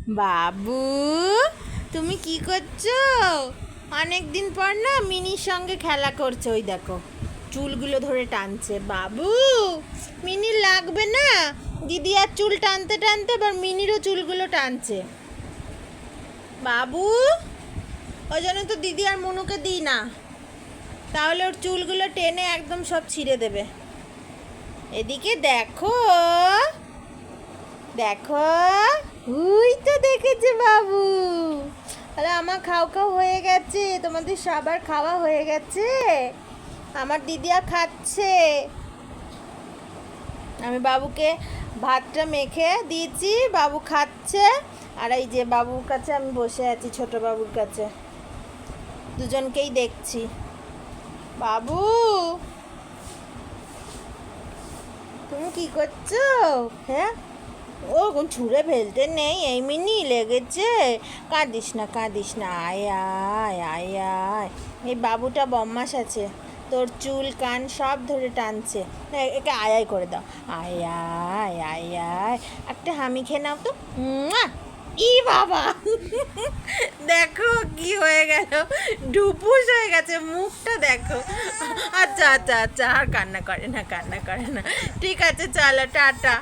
বাবু, তুমি কি করছো? অনেক দিন পর না মিনির সঙ্গে খেলা করছো। ওই দেখো, চুলগুলো ধরে টানছে। বাবু, মিনির লাগবে না? দিদি আর চুল টানতে টানতে এবার মিনিরও চুলগুলো টানছে। বাবু, ওই জন্য তো দিদি আর মনুকে দিই না, তাহলে ওর চুলগুলো টেনে একদম সব ছিঁড়ে দেবে। এদিকে দেখো, দেখো, ওই তো দেখেছে বাবু। আরে আমার খাও খাও হয়ে গেছে, তোমাদের সবার খাওয়া হয়ে গেছে। আমার দিদিয়া খাচ্ছে, আমি বাবুকে ভাতটা মেখে দিয়েছি, বাবু খাচ্ছে। আর এই যে বাবুর কাছে আমি বসে আছি, ছোট বাবুর কাছে, দুজনকেই দেখছি। বাবু, তুমি কি করছো? হ্যাঁ, ও ছুঁড়ে ফেলতে নেই, এই মিনি লেগেছে। কাঁদিস না, কাঁদিস না, আয় আয় আয় আয়। এই বাবুটা বদমাশ আছে, তোর চুল কান সব ধরে টানছে। একে আয় আয় করে দাও, আয় আয় আয় আয়। একটা হামি খেয়ে নাও তো। ই বাবা, দেখো কি হয়ে গেল, ঢুপুস হয়ে গেছে, মুখটা দেখো। আচ্ছা আচ্ছা আচ্ছা, আর কান্না করে না, কান্না করে না। ঠিক আছে, চলো, টাটা।